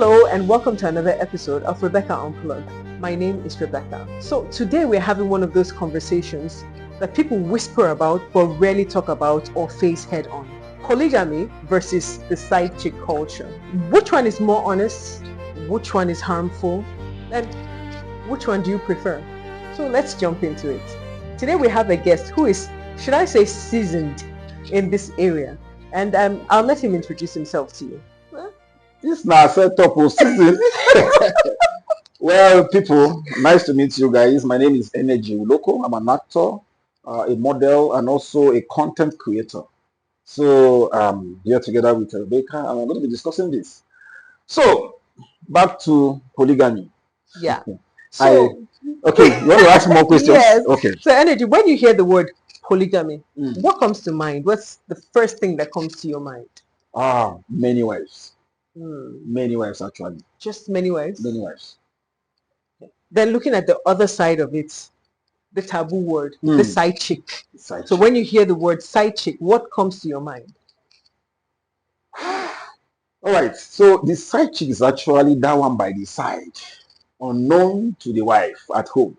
Hello and welcome to another episode of Rebecca Unplugged. My name is Rebecca. So today we're having one of those conversations that people whisper about but rarely talk about or face head on. Polygamy versus the side chick culture. Which one is more honest? Which one is harmful? And which one do you prefer? So let's jump into it. Today we have a guest who is, should I say, seasoned in this area. And I'll let him introduce himself to you. This now set up for season. Well, people, nice to meet you guys. My name is Energy Uloko. I'm an actor, a model, and also a content creator. So here together with Rebecca, and I'm going to be discussing this. So back to polygamy. Yeah. So, okay, you want to ask more questions? Yes. Okay. So Energy, when you hear the word polygamy, what comes to mind? What's the first thing that comes to your mind? Many wives. Many wives, actually. Just many wives? Many wives. Then looking at the other side of it, the taboo word, the side chick. So when you hear the word side chick, what comes to your mind? All right. So the side chick is actually that one by the side, unknown to the wife at home,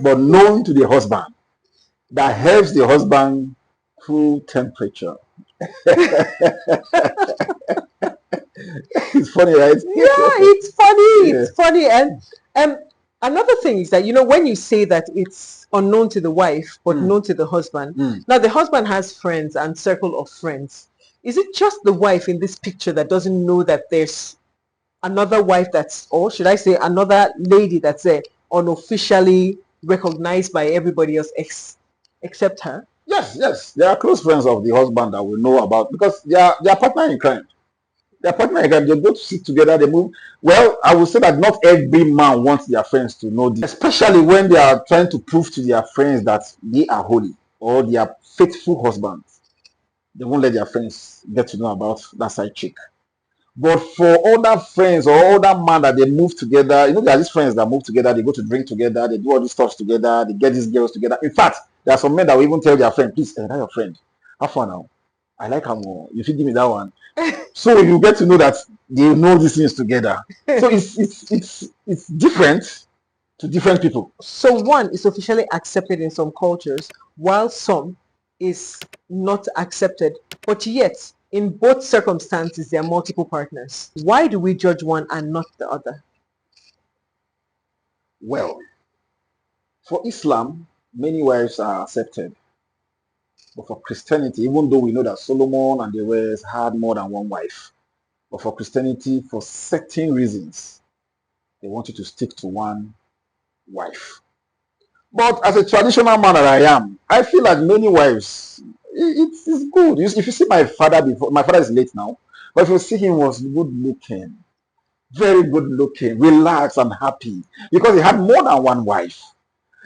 but known to the husband, that helps the husband through temperature. It's funny, right? Yeah, it's funny. Yeah. It's funny. And another thing is that, when you say that it's unknown to the wife, but known to the husband, now the husband has friends and circle of friends. Is it just the wife in this picture that doesn't know that there's another wife or should I say another lady that's unofficially recognized by everybody else except her? Yes. There are close friends of the husband that we know about because they are partner in crime. They go to sit together, they move. Well, I would say that not every man wants their friends to know this, especially when they are trying to prove to their friends that they are holy or they are faithful husbands. They won't let their friends get to know about that side chick. But for other friends or other men that they move together, there are these friends that move together, they go to drink together, they do all these stuff together, they get these girls together. In fact, there are some men that will even tell their friend, please, that's your friend. Have fun now. I like her more. You should give me that one. So you get to know that they know these things together. So it's different to different people. So one is officially accepted in some cultures, while some is not accepted. But yet, in both circumstances, there are multiple partners. Why do we judge one and not the other? Well, for Islam, many wives are accepted. But for Christianity, even though we know that Solomon and the rest had more than one wife, but for Christianity, for certain reasons, they want you to stick to one wife. But as a traditional man that I am, I feel like many wives, it's good. If you see my father before, my father is late now, but if you see him, was good looking, very good looking, relaxed and happy, because he had more than one wife.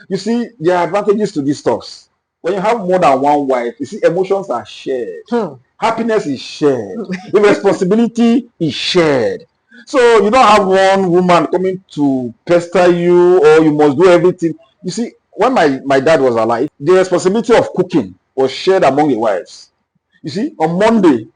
You see, there are advantages to these stuffs. When you have more than one wife, you see, emotions are shared. Happiness is shared. The responsibility is shared. So you don't have one woman coming to pester you or you must do everything. You see, when my dad was alive, the responsibility of cooking was shared among the wives. You see, on Monday,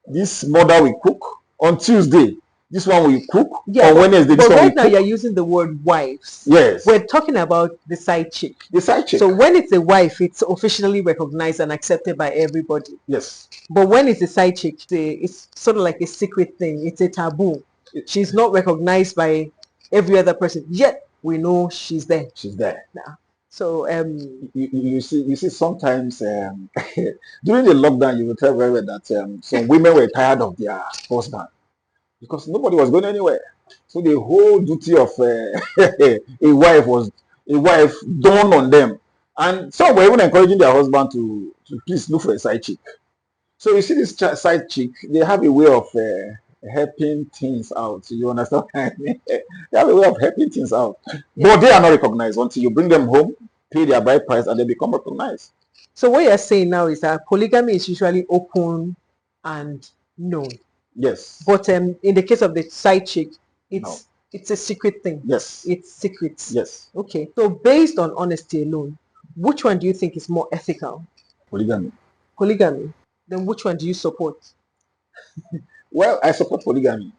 this mother will cook. On Tuesday, this one will cook. Yeah, on Wednesday, this one one will cook. But right now you're using the word wives. Yes. We're talking about the side chick. The side chick. So when it's a wife, it's officially recognized and accepted by everybody. Yes. But when it's a side chick, it's sort of like a secret thing. It's a taboo. She's not recognized by every other person. Yet we know she's there. She's there. Yeah. So you see sometimes during the lockdown you will tell very well that some women were tired of their husband because nobody was going anywhere. So the whole duty of a wife dawned on them, and some were even encouraging their husband to please look for a side chick. So you see this side chick, they have a way of helping things out. You understand? They have a way of helping things out, but they are not recognized until you bring them home, pay their bride price, and they become recognized. So what you're saying now is that polygamy is usually open and known. Yes. But in the case of the side chick, it's a secret thing. Yes. It's secrets. Yes. Okay. So based on honesty alone, which one do you think is more ethical? Polygamy. Polygamy. Then which one do you support? Well, I support polygamy.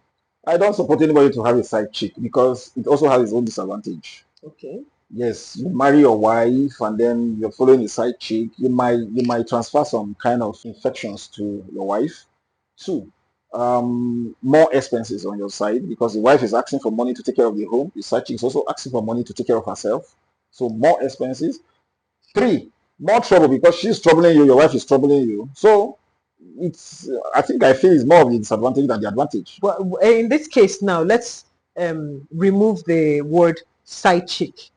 I don't support anybody to have a side chick because it also has its own disadvantage. Okay. Yes, you marry your wife and then you're following a side chick. You might transfer some kind of infections to your wife. Two, more expenses on your side because the wife is asking for money to take care of the home. The side chick is also asking for money to take care of herself. So more expenses. Three, more trouble because she's troubling you, your wife is troubling you. So I feel it's more of the disadvantage than the advantage. Well, in this case now, let's remove the word side chick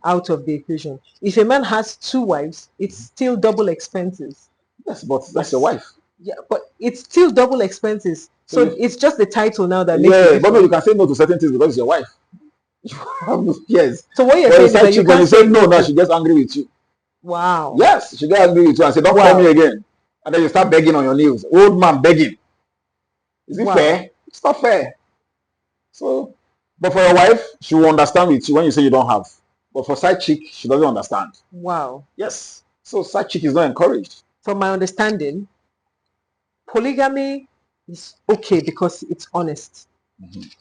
out of the equation. If a man has two wives, it's still double expenses. Yes, but that's your wife. Yeah, but it's still double expenses. So it's just the title now that makes Yeah, it but no, you different. can say no to certain things because it's your wife. Yes. So what you're But saying a is that side you chick, when you can't say say no, no now to. she gets angry with you. Wow. Yes, she gets angry with you and say, don't call me again. And then you start begging on your knees. Old man begging. Is it fair? It's not fair. So, but for your wife, she will understand with you when you say you don't have. But for side chick, she doesn't understand. Wow. Yes. So side chick is not encouraged. From my understanding, polygamy is okay because it's honest.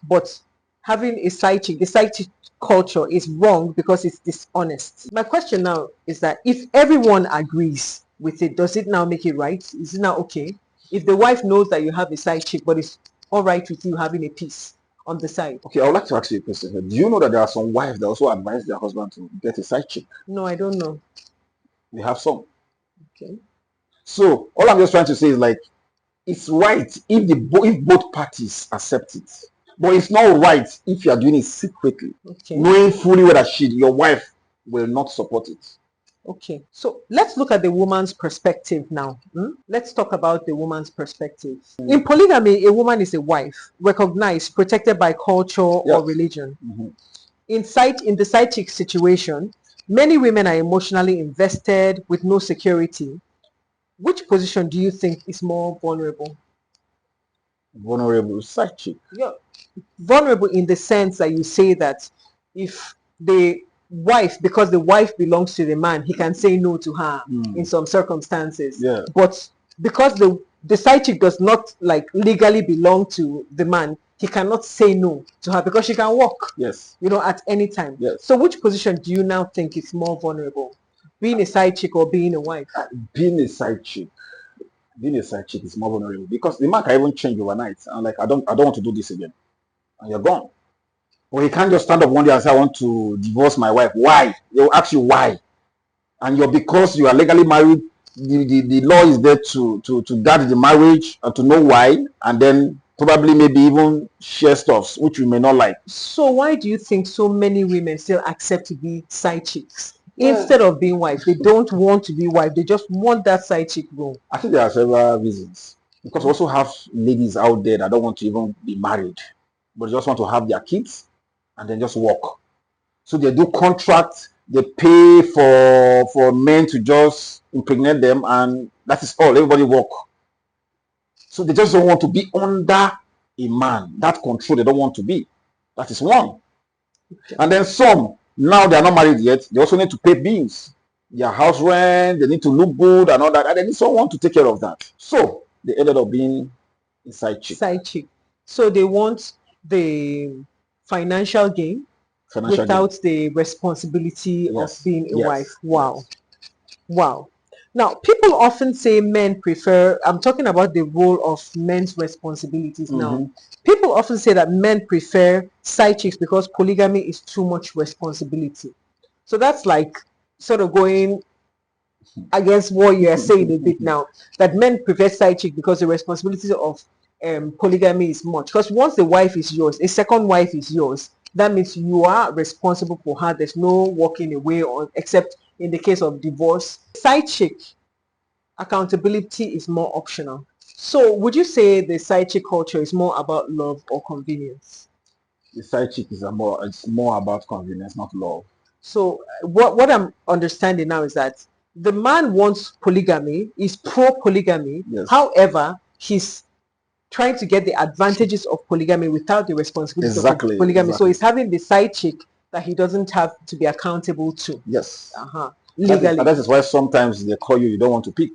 But having a side chick, the side chick culture is wrong because it's dishonest. My question now is that if everyone agrees with it, does it now make it right? Is it now okay? If the wife knows that you have a side chick, but it's all right with you having a piece on the side. Okay, I would like to ask you a question here. Do you know that there are some wives that also advise their husband to get a side chick? No, I don't know. We have some. Okay. So all I'm just trying to say is like it's right if both parties accept it. But it's not right if you are doing it secretly, knowing fully well that your wife will not support it. Okay, so let's look at the woman's perspective now. Let's talk about the woman's perspective. In polygamy, a woman is a wife, recognized, protected by culture or religion. In the side chick situation, many women are emotionally invested with no security. Which position do you think is more vulnerable? Vulnerable side chick. Yeah, vulnerable in the sense that you say that if the wife, because the wife belongs to the man, he can say no to her in some circumstances. Yeah. But because the side chick does not like legally belong to the man, he cannot say no to her because she can walk. Yes. At any time. Yes. So which position do you now think is more vulnerable? Being a side chick or being a wife? Being a side chick. Being a side chick is more vulnerable because the man can even change overnight. And like I don't want to do this again. And you're gone. Or he can't just stand up one day and say, I want to divorce my wife. Why? They'll ask you why. And because you are legally married, the law is there to guard the marriage and to know why, and then probably maybe even share stuffs which you may not like. So why do you think so many women still accept to be side chicks instead of being wife? They don't want to be wife. They just want that side chick role. I think there are several reasons. Because we also have ladies out there that don't want to even be married, but just want to have their kids and then just work. So they do contracts, they pay for men to just impregnate them, and that is all. Everybody work. So they just don't want to be under a man. That control they don't want to be. That is one. Okay. And then some, now they are not married yet, they also need to pay bills. Their house rent, they need to look good and all that. And they need someone to take care of that. So they ended up being a side chick. Side chick. So they want the financial gain without the responsibility of being a wife. Wow. Wow. Now, people often say men prefer, I'm talking about the role of men's responsibilities now. People often say that men prefer side chicks because polygamy is too much responsibility. So that's like sort of going against what you are saying a bit now, that men prefer side chick because the responsibility of polygamy is much. Because once the wife is yours, a second wife is yours, that means you are responsible for her. There's no walking away on, except in the case of divorce. Side chick accountability is more optional. So would you say the side chick culture is more about love or convenience? The side chick is it's more about convenience, not love. So what I'm understanding now is that the man wants polygamy, is pro-polygamy. Yes. However, he's trying to get the advantages of polygamy without the responsibility of polygamy. So he's having the side chick that he doesn't have to be accountable to. Yes. Legally. That is why sometimes they call you, you don't want to pick.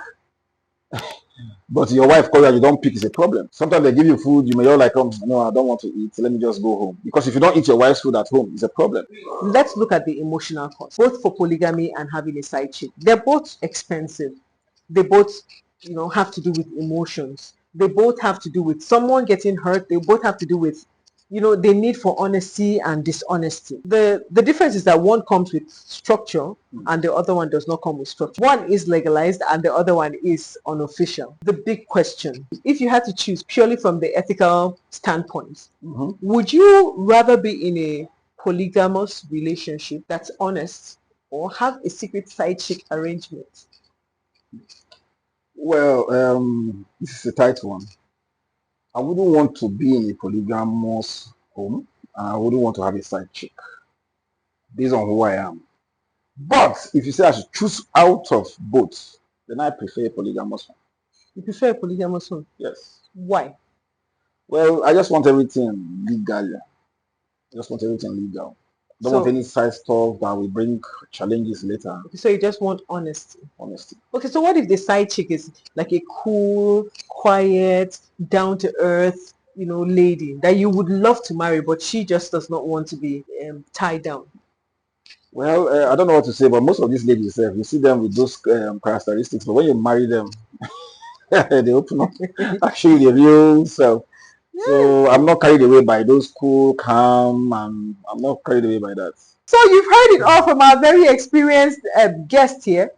But your wife call you and you don't pick is a problem. Sometimes they give you food, you may all like, no, I don't want to eat. Let me just go home. Because if you don't eat your wife's food at home, it's a problem. Let's look at the emotional cost, both for polygamy and having a side chick. They're both expensive. They both, have to do with emotions. They both have to do with someone getting hurt. They both have to do with, the need for honesty and dishonesty. The difference is that one comes with structure and the other one does not come with structure. One is legalized and the other one is unofficial. The big question, if you had to choose purely from the ethical standpoint, would you rather be in a polygamous relationship that's honest or have a secret side chick arrangement? Well, this is a tight one. I wouldn't want to be in a polygamous home, and I wouldn't want to have a side chick based on who I am. But if you say I should choose out of both, then I prefer a polygamous home. You prefer a polygamous home? Yes. Why? Well, I just want everything legal. I just want everything legal. Don't want any side stuff that will bring challenges later. Okay, so you just want honesty. Honesty. Okay, so what if the side chick is like a cool, quiet, down to earth, lady that you would love to marry, but she just does not want to be tied down? Well, I don't know what to say, but most of these ladies, you see them with those characteristics, but when you marry them, they open up, actually the real self. Yeah. So I'm not carried away by those cool, calm, and I'm not carried away by that. So you've heard it all from our very experienced guest here.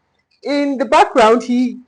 In the background, he,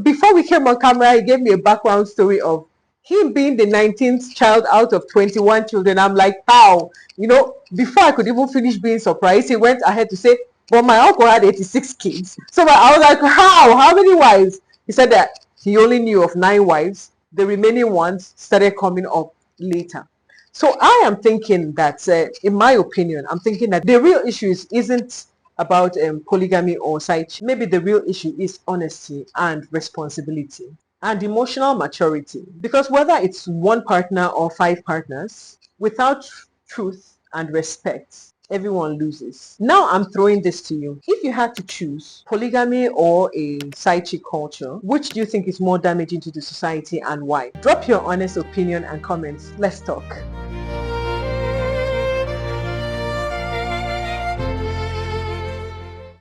before we came on camera, he gave me a background story of him being the 19th child out of 21 children. I'm like, how? Before I could even finish being surprised, he went ahead to say, well, my uncle had 86 kids. So I was like, how? How many wives? He said that he only knew of 9 wives. The remaining ones started coming up later. So I am thinking that, in my opinion, I'm thinking that the real issue isn't about polygamy or side chick. Maybe the real issue is honesty and responsibility and emotional maturity. Because whether it's one partner or 5 partners, without truth and respect, everyone loses. Now I'm throwing this to you. If you had to choose polygamy or a side chick culture, which do you think is more damaging to the society and why? Drop your honest opinion and comments. Let's talk.